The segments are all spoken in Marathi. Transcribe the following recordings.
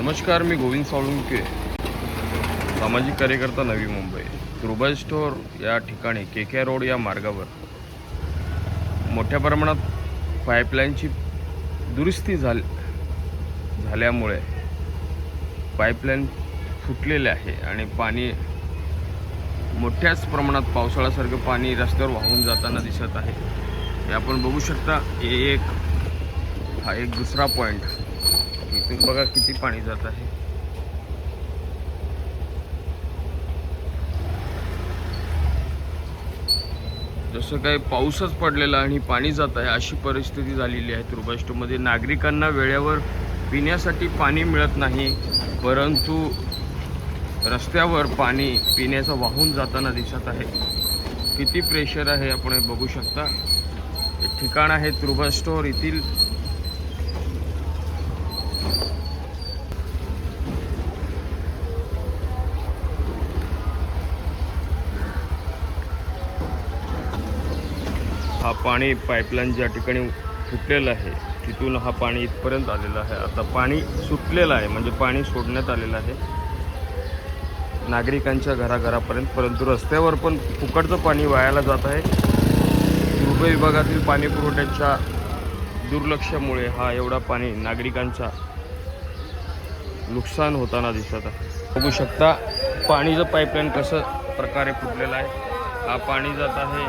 नमस्कार, मी गोविंद साळुंके, सामाजिक कार्यकर्ता, नवी मुंबई. रुबाई स्टोअर या ठिकाणी केके रोड या मार्गावर मोठ्या प्रमाणात पाईपलाईनची दुरुस्ती झाल्यामुळे पाईपलाईन फुटलेले आहे आणि पाणी मोठ्याच प्रमाणात पावसाळ्यासारखं पाणी रस्त्यावर वाहून जाताना दिसत आहे. हे आपण बघू शकता. हा एक दुसरा पॉईंट. इथून बघा किती पाणी जात आहे. जसं काही पाऊसच पडलेला आणि पाणी जात आहे अशी परिस्थिती झालेली आहे. रुबाई स्टोअरमध्ये नागरिकांना वेळेवर पिण्यासाठी पाणी मिळत नाही, परंतु रस्त्यावर पाणी पिण्याचं वाहून जाताना दिसत आहे. किती प्रेशर आहे आपण हे बघू शकता. हे ठिकाण आहे रुबाई स्टोअर येथील. हा पाणी पाईपलाईन ज्या ठिकाणी फुटलेलं आहे तिथून हा पाणी इथपर्यंत आलेलं आहे. आता पाणी सुटलेलं आहे, म्हणजे पाणी सोडण्यात आलेलं आहे नागरिकांच्या घराघरापर्यंत, परंतु रस्त्यावर पण फुकटचं पाणी वायाला जात आहे. रुबाई विभागातील पाणी पुरवठ्याच्या दुर्लक्षामुळे हा एवढा पाणी नागरिकांचा नुकसान होताना दिसत आहे. बघू शकता पाणीचं पाईपलाईन कसं प्रकारे फुटलेलं आहे. हा पाणी जात आहे.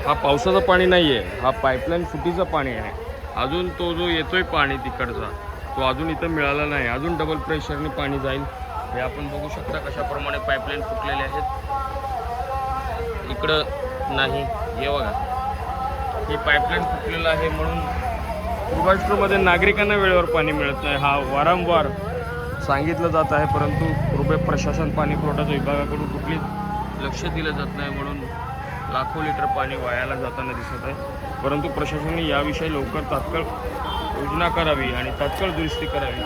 हा पावसाचं पाणी नाही आहे, हा पाईपलाईन फुटीचं पाणी आहे. अजून तो जो येतोय पाणी तिकडचा तो अजून इथं मिळाला नाही. अजून डबल प्रेशरने पाणी जाईल. हे आपण बघू शकता कशाप्रमाणे पाईपलाईन फुटलेले आहेत. इकडं नाही, हे बघा ही पाईपलाईन फुटलेलं आहे. म्हणून रुबाई स्टोअरमध्ये नागरिकांना वेळेवर पाणी मिळत नाही. हा वारंवार सांगितलं जात आहे, परंतु रुबाई प्रशासन पाणी पुरवठा विभागाकडून कुठलीच लक्ष दिलं जात नाही. म्हणून लाखो लिटर पाणी वायाला जाताना दिसत आहे. परंतु प्रशासनाने याविषयी लवकर तात्काळ योजना करावी आणि तात्काळ दुरुस्ती करावी,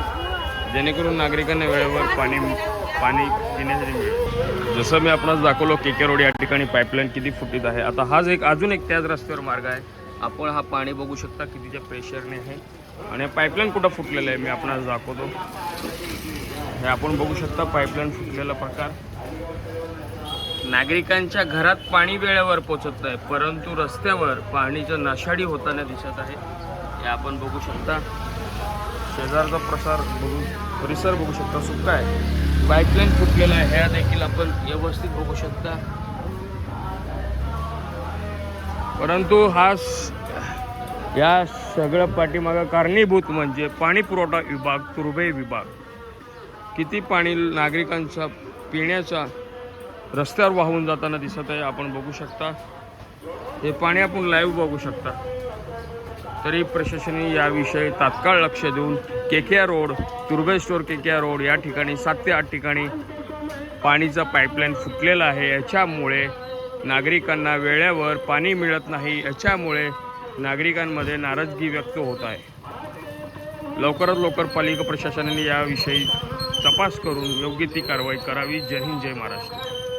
जेणेकरून नागरिकांना वेळेवर पाणी पिण्यासाठी मिळेल. जसं मी आपणास दाखवलो केके रोड या ठिकाणी पाईपलाईन किती फुटीत आहे. आता हाच अजून एक त्याच रस्त्यावर मार्ग आहे. आपण हा पाणी बघू शकता कितीच्या प्रेशरने आहे आणि पाईपलाईन कुठं फुटलेलं आहे मी आपणास दाखवतो. हे आपण बघू शकता पाईपलाईन फुटलेला प्रकार. नागरिकांच्या घरात पाणी वेळेवर पोचत नाही, परंतु रस्त्यावर पाणीचं नाशाडी होताना दिसत आहे. हे आपण बघू शकता. शेजारचा परिसर बघू शकता, सुक्का आहे. पाईपलाईन फुटलेला आहे, ह्या देखील आपण व्यवस्थित बघू शकता. परंतु या सगळ्या पाठीमागं कारणीभूत म्हणजे पाणी पुरवठा विभाग, रुबाई विभाग. किती पाणी नागरिकांचा पिण्याचा रस्त्यावर वाहून जाताना दिसत आहे आपण बघू शकता. हे पाणी आपण लाईव्ह बघू शकता. तरी प्रशासनाने याविषयी तात्काळ लक्ष देऊन K K road, Rubai store K K road या ठिकाणी 7 ते 8 ठिकाणी पाणीचा पाईपलाईन फुटलेला आहे. याच्यामुळे नागरिकांना वेळेवर पाणी मिळत नाही. याच्यामुळे नागरिकांमध्ये नाराजगी व्यक्त होत आहे. लवकरात लवकर पालिका प्रशासनाने याविषयी तपास करून योग्य ती कारवाई करावी. जय हिंद, जय महाराष्ट्र.